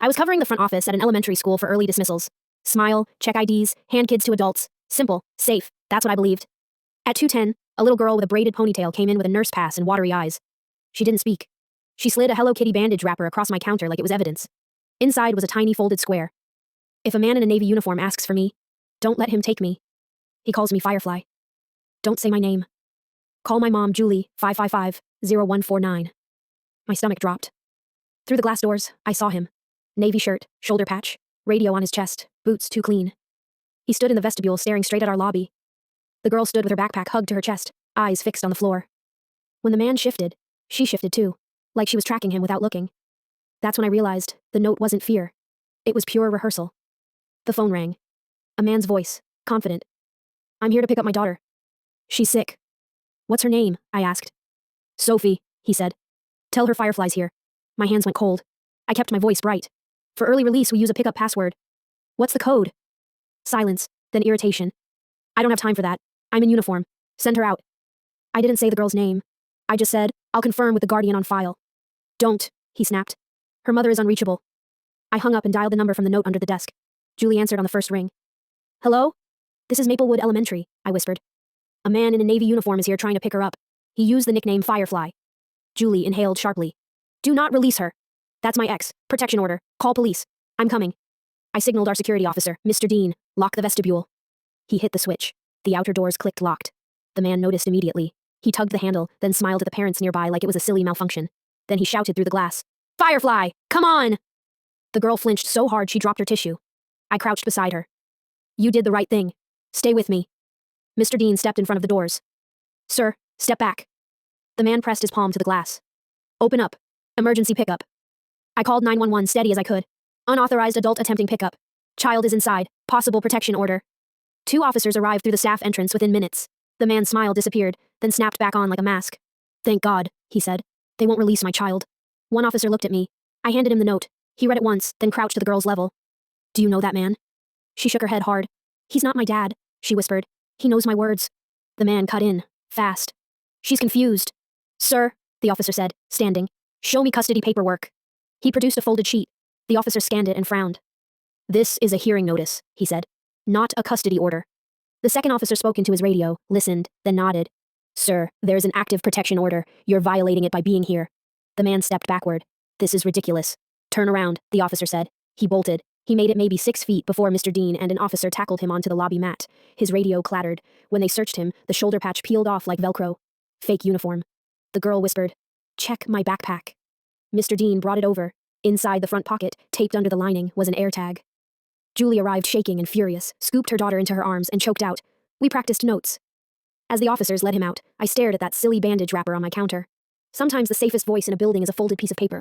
I was covering the front office at an elementary school for early dismissals. Smile, check IDs, hand kids to adults. Simple, safe, that's what I believed. At 2:10, a little girl with a braided ponytail came in with a nurse pass and watery eyes. She didn't speak. She slid a Hello Kitty bandage wrapper across my counter like it was evidence. Inside was a tiny folded square. If a man in a navy uniform asks for me, don't let him take me. He calls me Firefly. Don't say my name. Call my mom, Julie, 555-0149. My stomach dropped. Through the glass doors, I saw him. Navy shirt, shoulder patch, radio on his chest, boots too clean. He stood in the vestibule staring straight at our lobby. The girl stood with her backpack hugged to her chest, eyes fixed on the floor. When the man shifted, she shifted too, like she was tracking him without looking. That's when I realized the note wasn't fear. It was pure rehearsal. The phone rang. A man's voice, confident. I'm here to pick up my daughter. She's sick. What's her name? I asked. Sophie, he said. Tell her Firefly's here. My hands went cold. I kept my voice bright. For early release, we use a pickup password. What's the code? Silence, then irritation. I don't have time for that. I'm in uniform. Send her out. I didn't say the girl's name. I just said, I'll confirm with the guardian on file. Don't, he snapped. Her mother is unreachable. I hung up and dialed the number from the note under the desk. Julie answered on the first ring. Hello? This is Maplewood Elementary, I whispered. A man in a navy uniform is here trying to pick her up. He used the nickname Firefly. Julie inhaled sharply. Do not release her. That's my ex. Protection order. Call police. I'm coming. I signaled our security officer, Mr. Dean, lock the vestibule. He hit the switch. The outer doors clicked locked. The man noticed immediately. He tugged the handle, then smiled at the parents nearby like it was a silly malfunction. Then he shouted through the glass. Firefly! Come on! The girl flinched so hard she dropped her tissue. I crouched beside her. You did the right thing. Stay with me. Mr. Dean stepped in front of the doors. Sir, step back. The man pressed his palm to the glass. Open up. Emergency pickup. I called 911 steady as I could. Unauthorized adult attempting pickup. Child is inside. Possible protection order. 2 officers arrived through the staff entrance within minutes. The man's smile disappeared, then snapped back on like a mask. Thank God, he said. They won't release my child. One officer looked at me. I handed him the note. He read it once, then crouched to the girl's level. Do you know that man? She shook her head hard. He's not my dad, she whispered. He knows my words. The man cut in, fast. She's confused. Sir, the officer said, standing. Show me custody paperwork. He produced a folded sheet. The officer scanned it and frowned. This is a hearing notice, he said. Not a custody order. The second officer spoke into his radio, listened, then nodded. Sir, there's an active protection order. You're violating it by being here. The man stepped backward. This is ridiculous. Turn around, the officer said. He bolted. He made it maybe 6 feet before Mr. Dean and an officer tackled him onto the lobby mat. His radio clattered. When they searched him, the shoulder patch peeled off like Velcro. Fake uniform. The girl whispered, check my backpack. Mr. Dean brought it over. Inside the front pocket, taped under the lining, was an AirTag. Julie arrived shaking and furious, scooped her daughter into her arms, and choked out. We practiced notes. As the officers led him out, I stared at that silly bandage wrapper on my counter. Sometimes the safest voice in a building is a folded piece of paper.